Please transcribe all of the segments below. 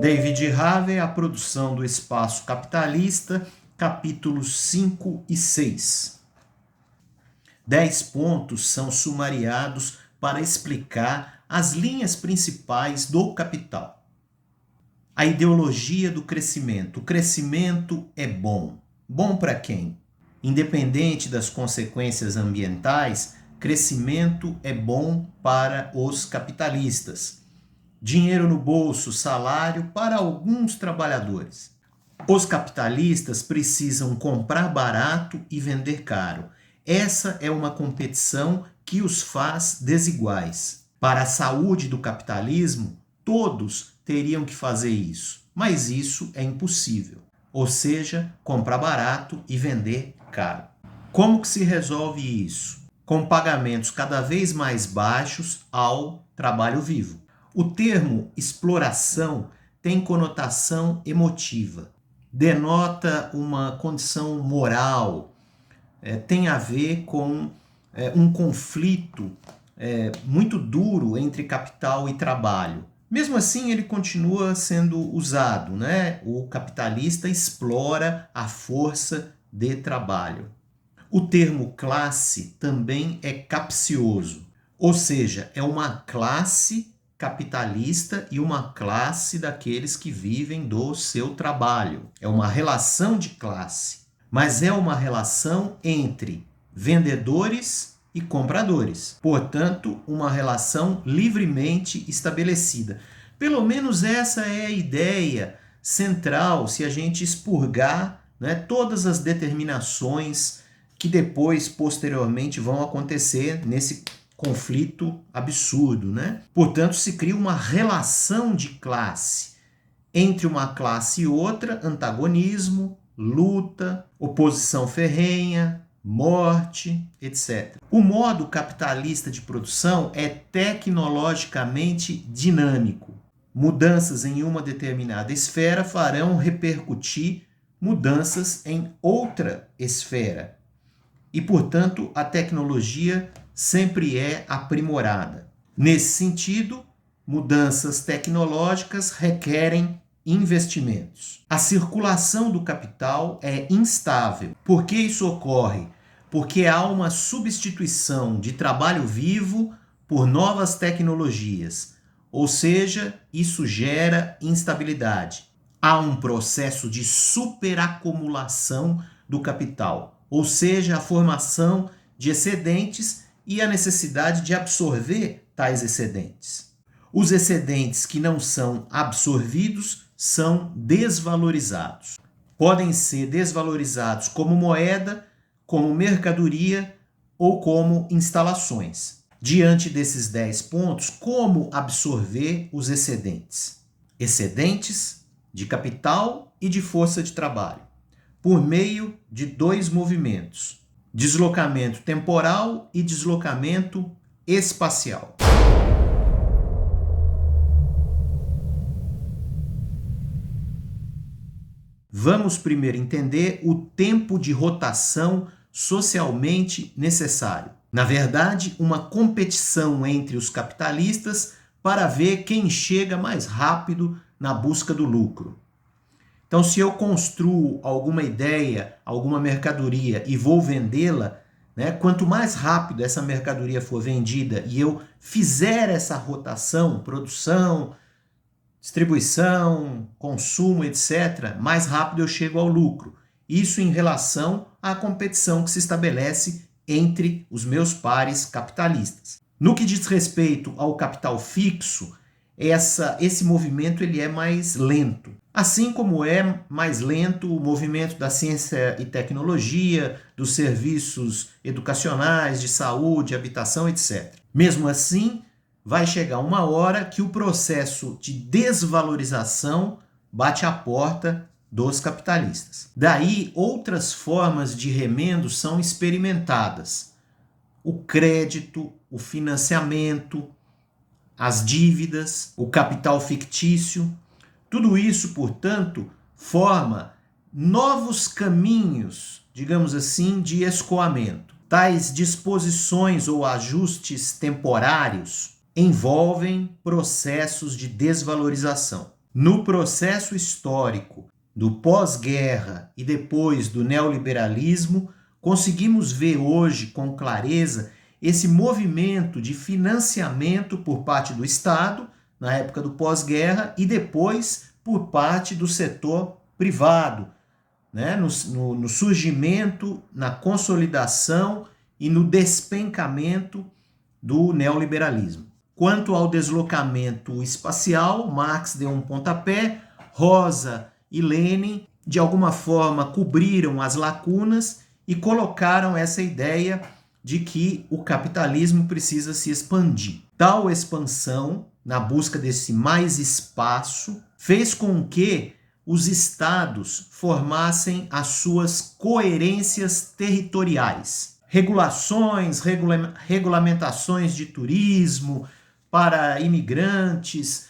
David Harvey, A Produção do Espaço Capitalista, capítulos 5 e 6. 10 pontos são sumariados para explicar as linhas principais do capital. A ideologia do crescimento. O crescimento é bom. Bom para quem? Independente das consequências ambientais, crescimento é bom para os capitalistas. Dinheiro no bolso, salário para alguns trabalhadores. Os capitalistas precisam comprar barato e vender caro. Essa é uma competição que os faz desiguais. Para a saúde do capitalismo, todos teriam que fazer isso, mas isso é impossível. Ou seja, comprar barato e vender caro. Como que se resolve isso? Com pagamentos cada vez mais baixos ao trabalho vivo. O termo exploração tem conotação emotiva, denota uma condição moral, tem a ver com um conflito muito duro entre capital e trabalho. Mesmo assim, ele continua sendo usado, né? O capitalista explora a força de trabalho. O termo classe também é capcioso, ou seja, é uma classe capitalista e uma classe daqueles que vivem do seu trabalho. É uma relação de classe, mas é uma relação entre vendedores e compradores. Portanto, uma relação livremente estabelecida. Pelo menos essa é a ideia central, se a gente expurgar, né, todas as determinações que depois, posteriormente, vão acontecer nesse conflito absurdo, né? Portanto, se cria uma relação de classe. Entre uma classe e outra, antagonismo, luta, oposição ferrenha, morte, etc. O modo capitalista de produção é tecnologicamente dinâmico. Mudanças em uma determinada esfera farão repercutir mudanças em outra esfera. E, portanto, a tecnologia sempre é aprimorada. Nesse sentido, mudanças tecnológicas requerem investimentos. A circulação do capital é instável. Por que isso ocorre? Porque há uma substituição de trabalho vivo por novas tecnologias, ou seja, isso gera instabilidade. Há um processo de superacumulação do capital, ou seja, a formação de excedentes e a necessidade de absorver tais excedentes. Os excedentes que não são absorvidos são desvalorizados. Podem ser desvalorizados como moeda, como mercadoria ou como instalações. Diante desses 10 pontos, como absorver os excedentes? Excedentes de capital e de força de trabalho, por meio de 2 movimentos: deslocamento temporal e deslocamento espacial. Vamos primeiro entender o tempo de rotação socialmente necessário. Na verdade, uma competição entre os capitalistas para ver quem chega mais rápido na busca do lucro. Então, se eu construo alguma ideia, alguma mercadoria e vou vendê-la, né, quanto mais rápido essa mercadoria for vendida e eu fizer essa rotação, produção, distribuição, consumo, etc., mais rápido eu chego ao lucro. Isso em relação à competição que se estabelece entre os meus pares capitalistas. No que diz respeito ao capital fixo, esse movimento ele é mais lento. Assim como é mais lento o movimento da ciência e tecnologia, dos serviços educacionais, de saúde, habitação, etc. Mesmo assim, vai chegar uma hora que o processo de desvalorização bate à porta dos capitalistas. Daí, outras formas de remendo são experimentadas. O crédito, o financiamento, as dívidas, o capital fictício. Tudo isso, portanto, forma novos caminhos, digamos assim, de escoamento. Tais disposições ou ajustes temporários envolvem processos de desvalorização. No processo histórico do pós-guerra e depois do neoliberalismo, conseguimos ver hoje com clareza esse movimento de financiamento por parte do Estado, na época do pós-guerra, e depois por parte do setor privado, né? No surgimento, na consolidação e no despencamento do neoliberalismo. Quanto ao deslocamento espacial, Marx deu um pontapé, Rosa e Lenin, de alguma forma, cobriram as lacunas e colocaram essa ideia de que o capitalismo precisa se expandir. Tal expansão, na busca desse mais espaço, fez com que os estados formassem as suas coerências territoriais. Regulações, regulamentações de turismo para imigrantes,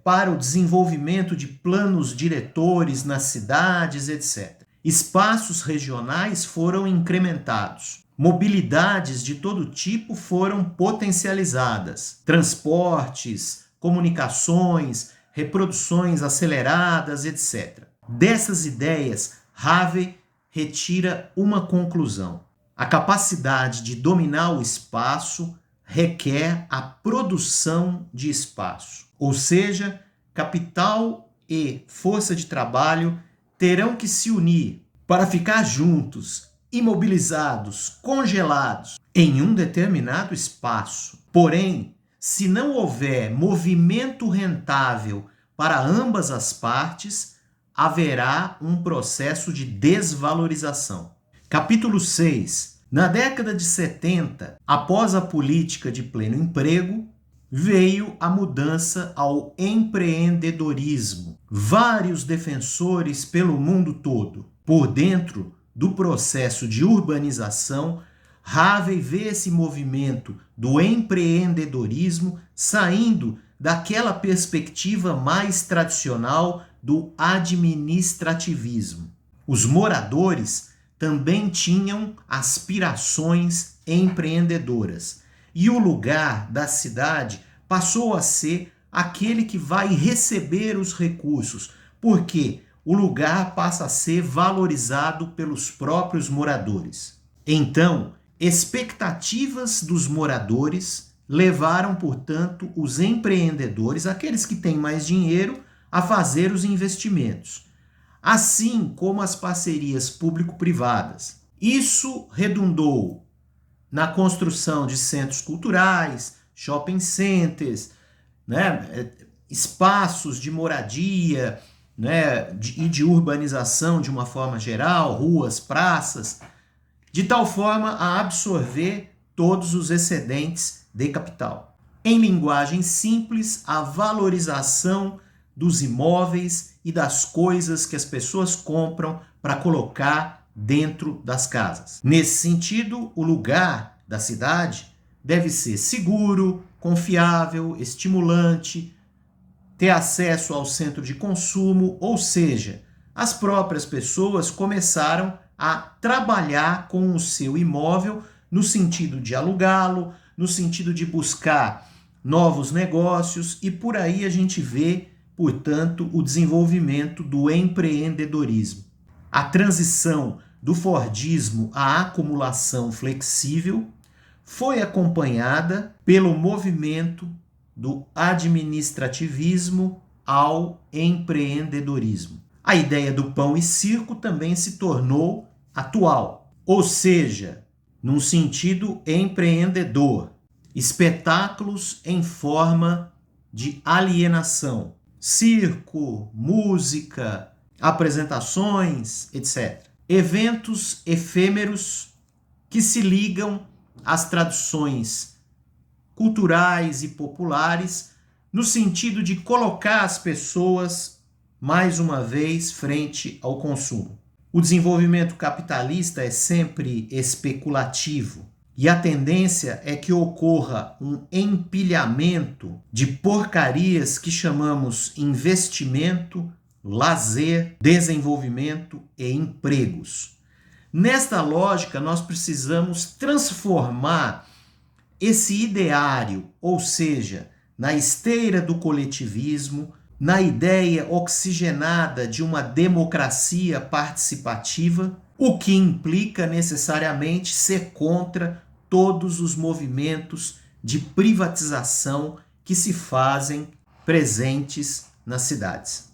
para o desenvolvimento de planos diretores nas cidades, etc. Espaços regionais foram incrementados. Mobilidades de todo tipo foram potencializadas. Transportes, comunicações, reproduções aceleradas, etc. Dessas ideias, Harvey retira uma conclusão. A capacidade de dominar o espaço requer a produção de espaço. Ou seja, capital e força de trabalho terão que se unir para ficar juntos, imobilizados, congelados em um determinado espaço. Porém, se não houver movimento rentável para ambas as partes, haverá um processo de desvalorização. Capítulo 6. Na década de 70, após a política de pleno emprego, veio a mudança ao empreendedorismo. Vários defensores pelo mundo todo. Por dentro do processo de urbanização, Harvey vê esse movimento do empreendedorismo saindo daquela perspectiva mais tradicional do administrativismo. Os moradores também tinham aspirações empreendedoras e o lugar da cidade passou a ser aquele que vai receber os recursos, porque o lugar passa a ser valorizado pelos próprios moradores. Então, expectativas dos moradores levaram, portanto, os empreendedores, aqueles que têm mais dinheiro, a fazer os investimentos, assim como as parcerias público-privadas. Isso redundou na construção de centros culturais, shopping centers, né, espaços de moradia, né, e de urbanização de uma forma geral, ruas, praças, de tal forma a absorver todos os excedentes de capital. Em linguagem simples, a valorização dos imóveis e das coisas que as pessoas compram para colocar dentro das casas. Nesse sentido, o lugar da cidade deve ser seguro, confiável, estimulante, ter acesso ao centro de consumo, ou seja, as próprias pessoas começaram a trabalhar com o seu imóvel no sentido de alugá-lo, no sentido de buscar novos negócios, e por aí a gente vê, portanto, o desenvolvimento do empreendedorismo. A transição do fordismo à acumulação flexível foi acompanhada pelo movimento do administrativismo ao empreendedorismo. A ideia do pão e circo também se tornou atual, ou seja, num sentido empreendedor, espetáculos em forma de alienação, circo, música, apresentações, etc. Eventos efêmeros que se ligam às tradições culturais e populares, no sentido de colocar as pessoas, mais uma vez, frente ao consumo. O desenvolvimento capitalista é sempre especulativo e a tendência é que ocorra um empilhamento de porcarias que chamamos investimento, lazer, desenvolvimento e empregos. Nesta lógica, nós precisamos transformar esse ideário, ou seja, na esteira do coletivismo, na ideia oxigenada de uma democracia participativa, o que implica necessariamente ser contra todos os movimentos de privatização que se fazem presentes nas cidades.